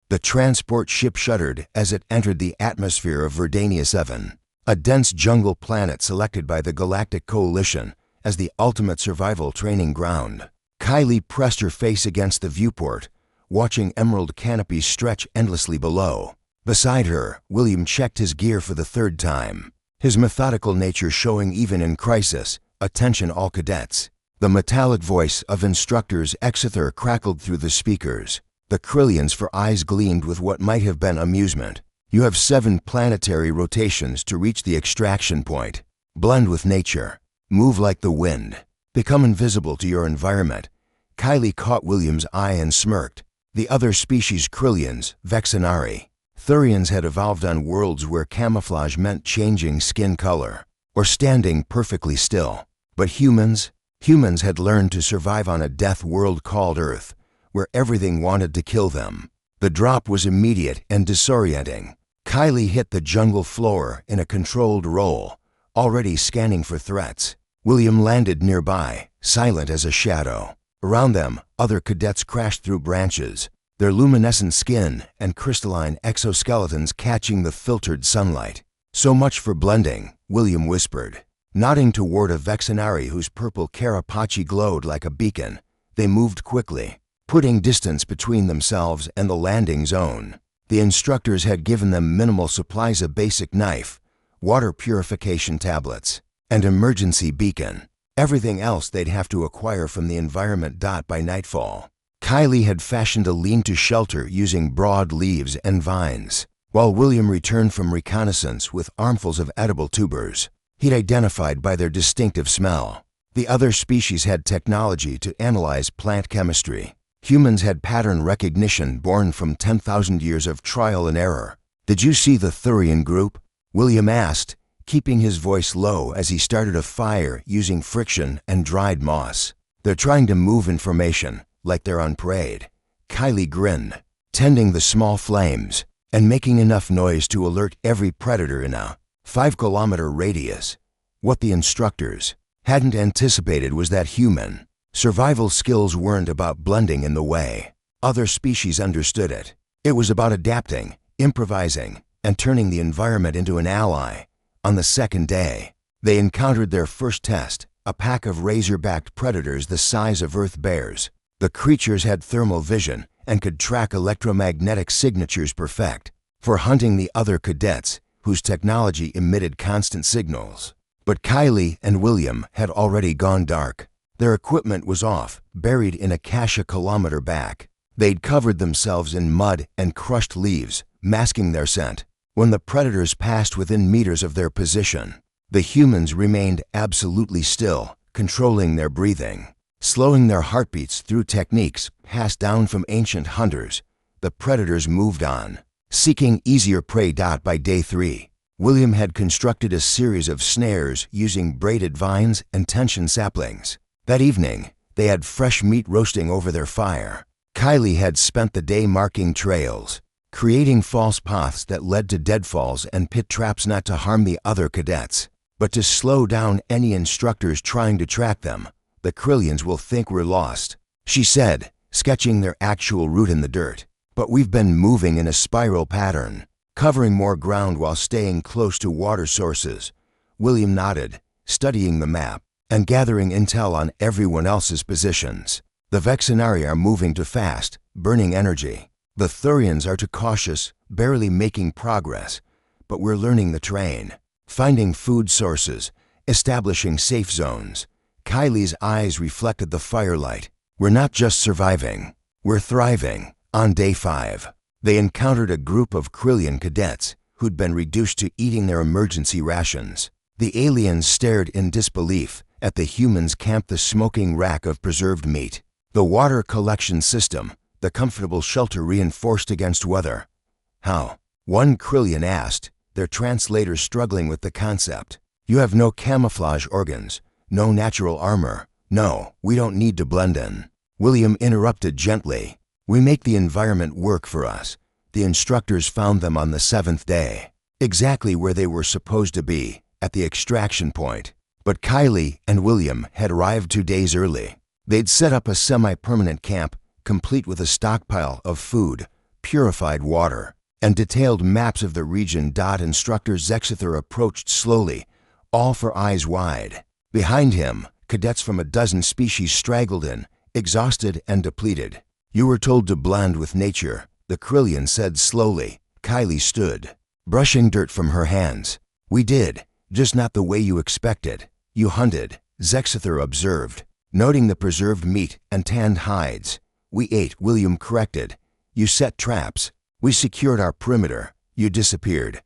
The transport ship shuddered as it entered the atmosphere of Verdania 7, a dense jungle planet selected by the Galactic Coalition as the ultimate survival training ground. Kylie pressed her face against the viewport, watching emerald canopies stretch endlessly below. Beside her, William checked his gear for the third time, his methodical nature showing even in crisis. "Attention all cadets." The metallic voice of Instructors Exeter crackled through the speakers. The Krillians' eyes gleamed with what might have been amusement. "You have 7 planetary rotations to reach the extraction point. Blend with nature. Move like the wind. Become invisible to your environment." Kylie caught William's eye and smirked. The other species, Krillians, Vexenari, Thurians, had evolved on worlds where camouflage meant changing skin color or standing perfectly still. But humans had learned to survive on a death world called Earth, where everything wanted to kill them. The drop was immediate and disorienting. Kylie hit the jungle floor in a controlled roll, already scanning for threats. William landed nearby, silent as a shadow. Around them, other cadets crashed through branches, their luminescent skin and crystalline exoskeletons catching the filtered sunlight. "So much for blending," William whispered. Nodding toward a Vexenari whose purple carapace glowed like a beacon, they moved quickly, putting distance between themselves and the landing zone. The instructors had given them minimal supplies: a basic knife, water purification tablets, and emergency beacon. Everything else they'd have to acquire from the environment. By nightfall, Kylie had fashioned a lean-to shelter using broad leaves and vines, while William returned from reconnaissance with armfuls of edible tubers he'd identified by their distinctive smell. The other species had technology to analyze plant chemistry. Humans had pattern recognition born from 10,000 years of trial and error. "Did you see the Thurian group?" William asked, keeping his voice low as he started a fire using friction and dried moss. "They're trying to move information, like they're on parade." Kylie grinned, tending the small flames and making enough noise to alert every predator in a 5-kilometer radius. What the instructors hadn't anticipated was that human survival skills weren't about blending in the way other species understood it. It was about adapting, improvising, and turning the environment into an ally. On the second day, they encountered their first test, a pack of razor-backed predators the size of Earth bears. The creatures had thermal vision and could track electromagnetic signatures perfect for hunting the other cadets, whose technology emitted constant signals. But Kylie and William had already gone dark. Their equipment was off, buried in a cache a kilometer back. They'd covered themselves in mud and crushed leaves, masking their scent. When the predators passed within meters of their position, the humans remained absolutely still, controlling their breathing, slowing their heartbeats through techniques passed down from ancient hunters. The predators moved on, seeking easier prey. By day 3, William had constructed a series of snares using braided vines and tension saplings. That evening, they had fresh meat roasting over their fire. Kylie had spent the day marking trails, creating false paths that led to deadfalls and pit traps, not to harm the other cadets, but to slow down any instructors trying to track them. "The Krillians will think we're lost," she said, sketching their actual route in the dirt. "But we've been moving in a spiral pattern, covering more ground while staying close to water sources." William nodded, studying the map and gathering intel on everyone else's positions. "The Vexenari are moving too fast, burning energy. The Thurians are too cautious, barely making progress. But we're learning the terrain, finding food sources, establishing safe zones." Kylie's eyes reflected the firelight. "We're not just surviving, we're thriving." On day 5, they encountered a group of Krillian cadets who'd been reduced to eating their emergency rations. The aliens stared in disbelief at the humans camped the smoking rack of preserved meat, the water collection system, the comfortable shelter reinforced against weather. "How?" one Krillian asked, their translator struggling with the concept. "You have no camouflage organs, no natural armor." "No, we don't need to blend in," William interrupted gently. "We make the environment work for us." The instructors found them on the 7th day, exactly where they were supposed to be, at the extraction point. But Kylie and William had arrived 2 days early. They'd set up a semi-permanent camp, complete with a stockpile of food, purified water, and detailed maps of the region. Instructor Zexither approached slowly, all for eyes wide. Behind him, cadets from a dozen species straggled in, exhausted and depleted. "You were told to blend with nature," the Krillian said slowly. Kylie stood, brushing dirt from her hands. "We did, just not the way you expected. You hunted," Zexither observed, noting the preserved meat and tanned hides. "We ate," William corrected. "You set traps. We secured our perimeter. You disappeared."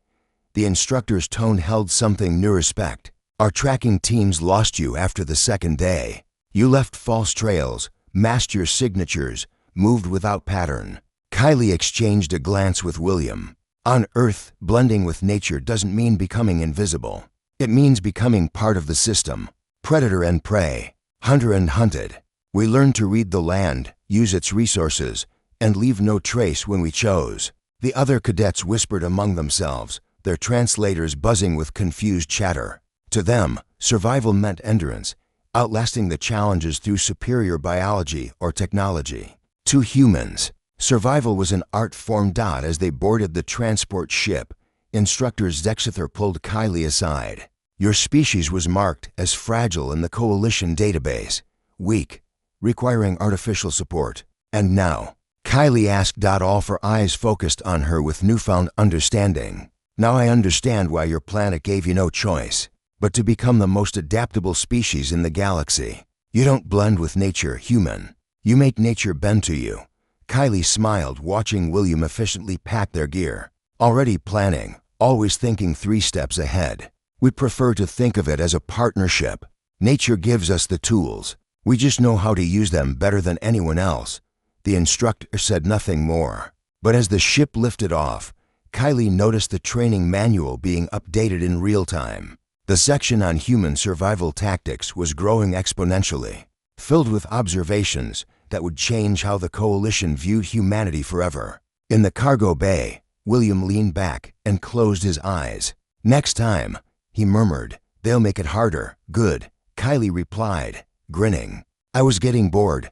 The instructor's tone held something new respect. "Our tracking teams lost you after the second day. You left false trails, masked your signatures, moved without pattern." Kylie exchanged a glance with William. "On Earth, blending with nature doesn't mean becoming invisible. It means becoming part of the system. Predator and prey, hunter and hunted. We learned to read the land, use its resources, and leave no trace when we chose." The other cadets whispered among themselves, their translators buzzing with confused chatter. To them, survival meant endurance, outlasting the challenges through superior biology or technology. To humans, survival was an art form. As they boarded the transport ship, Instructor Zexither pulled Kylie aside. "Your species was marked as fragile in the Coalition database, weak, requiring artificial support. And now?" Kylie asked. All for eyes focused on her with newfound understanding. "Now I understand why your planet gave you no choice but to become the most adaptable species in the galaxy. You don't blend with nature, human. You make nature bend to you." Kylie smiled, watching William efficiently pack their gear. "Already planning, always thinking 3 steps ahead. We prefer to think of it as a partnership. Nature gives us the tools. We just know how to use them better than anyone else." The instructor said nothing more. But as the ship lifted off, Kylie noticed the training manual being updated in real time. The section on human survival tactics was growing exponentially, filled with observations that would change how the Coalition viewed humanity forever. In the cargo bay, William leaned back and closed his eyes. "Next time," he murmured, "they'll make it harder." "Good," Kylie replied, grinning. "I was getting bored,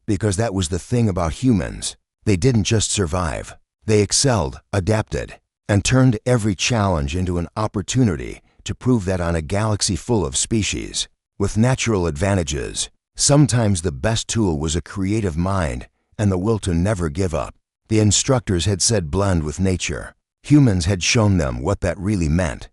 because that was the thing about humans. They didn't just survive. They excelled, adapted, and turned every challenge into an opportunity to prove that on a galaxy full of species with natural advantages, sometimes the best tool was a creative mind and the will to never give up." The instructors had said blend with nature. Humans had shown them what that really meant.